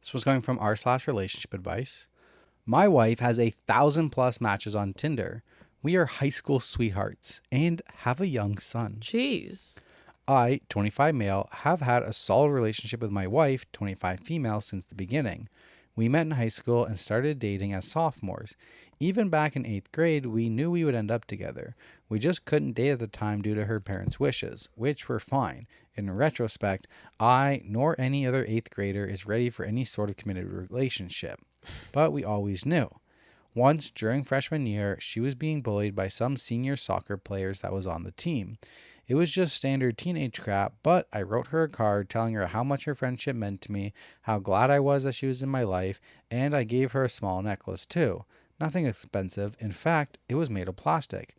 This was going from r/relationship advice. My wife has 1,000+ matches on Tinder. We are high school sweethearts and have a young son. Jeez. I, 25 male, have had a solid relationship with my wife, 25 female, since the beginning. We met in high school and started dating as sophomores. Even back in 8th grade, we knew we would end up together. We just couldn't date at the time due to her parents' wishes, which were fine. In retrospect, I, nor any other 8th grader, is ready for any sort of committed relationship. But we always knew. Once, during freshman year, she was being bullied by some senior soccer players that was on the team. It was just standard teenage crap, but I wrote her a card telling her how much her friendship meant to me, how glad I was that she was in my life, and I gave her a small necklace too. Nothing expensive. In fact, it was made of plastic.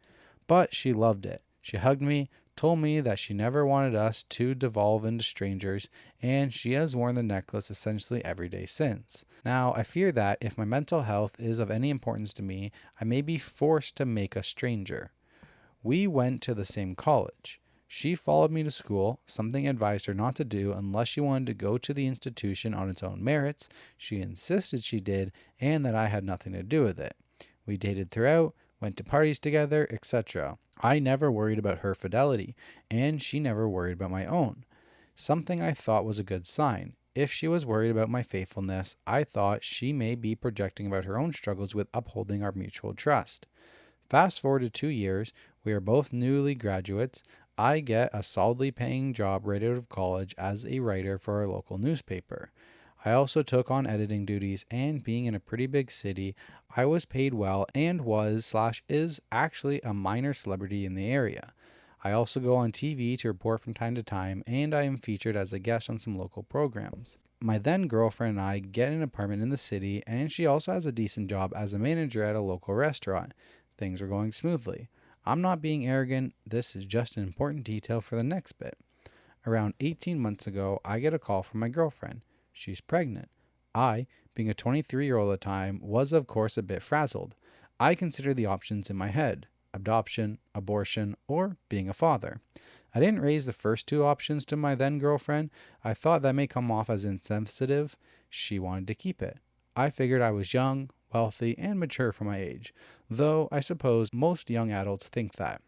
But she loved it. She hugged me, told me that she never wanted us to devolve into strangers, and she has worn the necklace essentially every day since. Now, I fear that if my mental health is of any importance to me, I may be forced to make a stranger. We went to the same college. She followed me to school, something I advised her not to do unless she wanted to go to the institution on its own merits. She insisted she did, and that I had nothing to do with it. We dated throughout, went to parties together, etc. I never worried about her fidelity, and she never worried about my own. Something I thought was a good sign. If she was worried about my faithfulness, I thought she may be projecting about her own struggles with upholding our mutual trust. Fast forward to 2 years, we are both newly graduates. I get a solidly paying job right out of college as a writer for our local newspaper. I also took on editing duties, and being in a pretty big city, I was paid well and was/is actually a minor celebrity in the area. I also go on TV to report from time to time, and I am featured as a guest on some local programs. My then girlfriend and I get an apartment in the city, and she also has a decent job as a manager at a local restaurant. Things are going smoothly. I'm not being arrogant, this is just an important detail for the next bit. Around 18 months ago, I get a call from my girlfriend. She's pregnant. I, being a 23-year-old at the time, was of course a bit frazzled. I considered the options in my head: adoption, abortion, or being a father. I didn't raise the first two options to my then girlfriend. I thought that may come off as insensitive. She wanted to keep it. I figured I was young, wealthy, and mature for my age, though I suppose most young adults think that.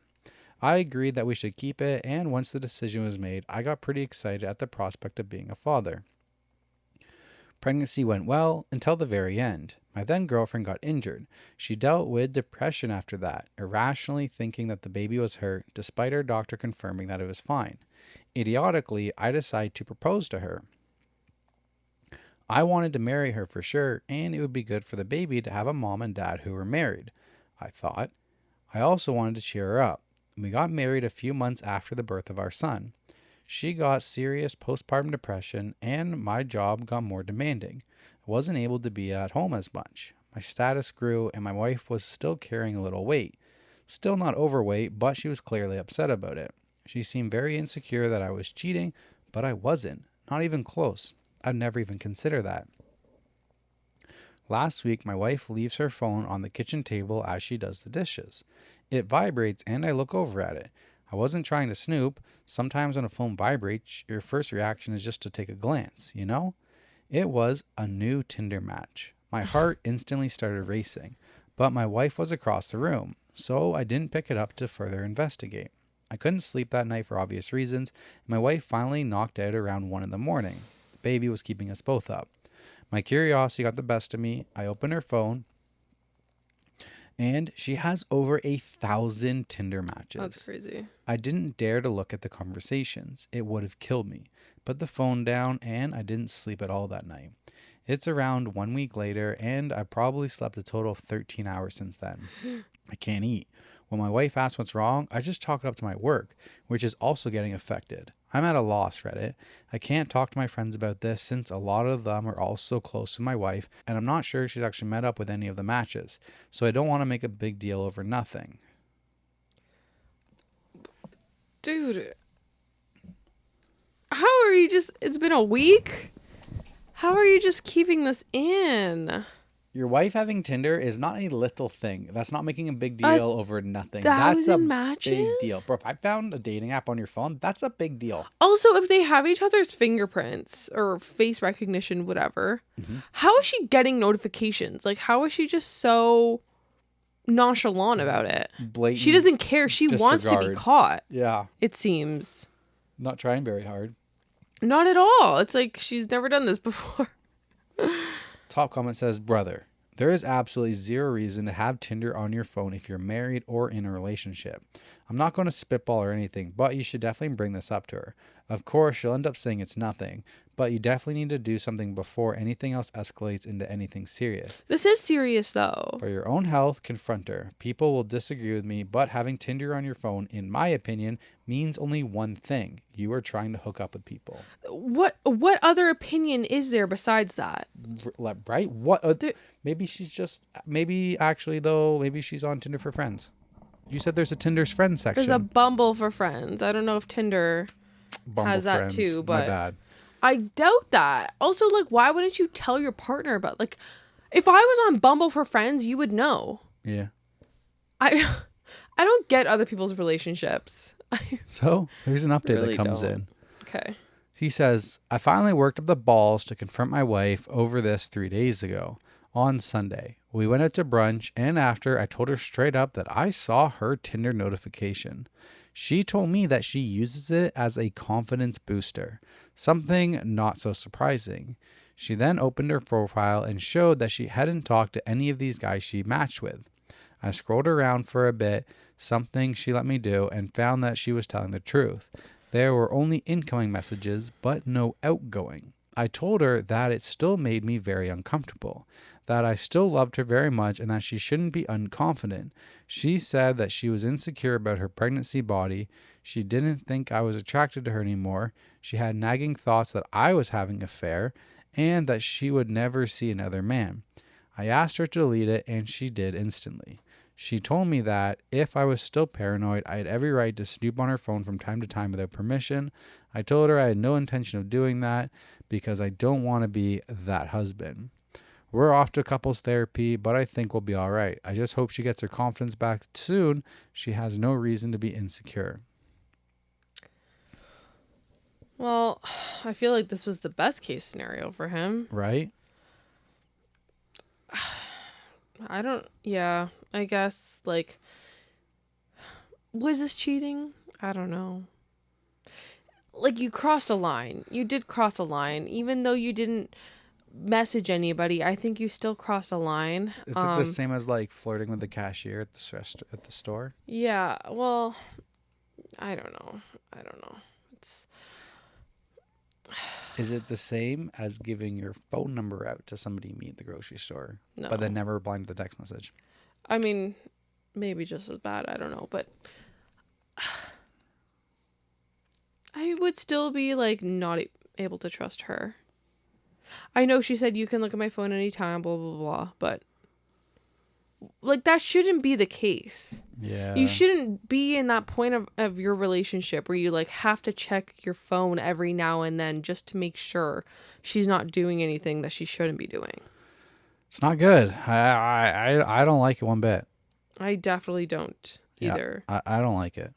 I agreed that we should keep it, and once the decision was made, I got pretty excited at the prospect of being a father. Pregnancy went well until the very end. My then girlfriend got injured. She dealt with depression after that, irrationally thinking that the baby was hurt, despite her doctor confirming that it was fine. Idiotically, I decided to propose to her. I wanted to marry her for sure, and it would be good for the baby to have a mom and dad who were married, I thought. I also wanted to cheer her up. We got married a few months after the birth of our son. She got serious postpartum depression, and my job got more demanding. I wasn't able to be at home as much. My status grew, and my wife was still carrying a little weight. Still not overweight, but she was clearly upset about it. She seemed very insecure that I was cheating, but I wasn't. Not even close. I'd never even consider that. Last week, my wife leaves her phone on the kitchen table as she does the dishes. It vibrates, and I look over at it. I wasn't trying to snoop. Sometimes when a phone vibrates, your first reaction is just to take a glance, you know? It was a new Tinder match. My heart instantly started racing, but my wife was across the room, so I didn't pick it up to further investigate. I couldn't sleep that night for obvious reasons, and my wife finally knocked out around 1 a.m. The baby was keeping us both up. My curiosity got the best of me. I opened her phone, and she has over 1,000 Tinder matches. That's crazy. I didn't dare to look at the conversations. It would have killed me. Put the phone down, and I didn't sleep at all that night. It's around 1 week later, and I probably slept a total of 13 hours since then. I can't eat. When my wife asks what's wrong, I just chalk it up to my work, which is also getting affected. I'm at a loss, Reddit. I can't talk to my friends about this since a lot of them are all so close to my wife, and I'm not sure she's actually met up with any of the matches, so I don't want to make a big deal over nothing. Dude, how are you it's been a week? How are you just keeping this in? Your wife having Tinder is not a little thing. That's not making a big deal over nothing. That's a 1,000 matches? big deal. Bro, if I found a dating app on your phone, that's a big deal. Also, if they have each other's fingerprints or face recognition, whatever, how is she getting notifications? Like, how is she just so nonchalant about it? Blatant She doesn't care. She wants to be disregard. caught, Yeah. it seems. Not trying very hard. Not at all. It's like she's never done this before. Top comment says, brother, there is absolutely zero reason to have Tinder on your phone if you're married or in a relationship. I'm not going to spitball or anything, but you should definitely bring this up to her. Of course, she'll end up saying it's nothing, but you definitely need to do something before anything else escalates into anything serious. This is serious, though. For your own health, confront her. People will disagree with me, but having Tinder on your phone, in my opinion, means only one thing. You are trying to hook up with people. What other opinion is there besides that? Right? What? Maybe she's just, maybe she's on Tinder for friends. You said there's a Tinder's friends section. There's a Bumble for friends. I don't know if Tinder Bumble has that friends. too, but My bad. I doubt that. Also, like, why wouldn't you tell your partner about, like, if I was on Bumble for friends, you would know. Yeah. I don't get other people's relationships. So there's an update Really that comes don't. in. Okay. He says, I finally worked up the balls to confront my wife over this 3 days ago on Sunday. We went out to brunch, and after, I told her straight up that I saw her Tinder notification. She told me that she uses it as a confidence booster, something not so surprising. She then opened her profile and showed that she hadn't talked to any of these guys she matched with. I scrolled around for a bit, something she let me do, and found that she was telling the truth. There were only incoming messages, but no outgoing. I told her that it still made me very uncomfortable, that I still loved her very much, and that she shouldn't be unconfident. She said that she was insecure about her pregnancy body. She didn't think I was attracted to her anymore. She had nagging thoughts that I was having an affair, and that she would never see another man. I asked her to delete it, and she did instantly. She told me that if I was still paranoid, I had every right to snoop on her phone from time to time without permission. I told her I had no intention of doing that because I don't want to be that husband. We're off to couples therapy, but I think we'll be all right. I just hope she gets her confidence back soon. She has no reason to be insecure. Well, I feel like this was the best case scenario for him. Right? I guess, like, was this cheating? I don't know. Like, you crossed a line. You did cross a line. Even though you didn't message anybody, I think you still crossed a line. Is it the same as, like, flirting with the cashier at the store? Yeah, well, I don't know. It's... Is it the same as giving your phone number out to somebody you meet at the grocery store, No. but then never replying to the text message? I mean, maybe just as bad. I don't know, but I would still be, like, not able to trust her. I know she said you can look at my phone anytime, blah, blah, blah, but, like, that shouldn't be the case. Yeah. You shouldn't be in that point of your relationship where you, like, have to check your phone every now and then just to make sure she's not doing anything that she shouldn't be doing. It's not good. I don't like it one bit. I definitely don't either. I don't like it.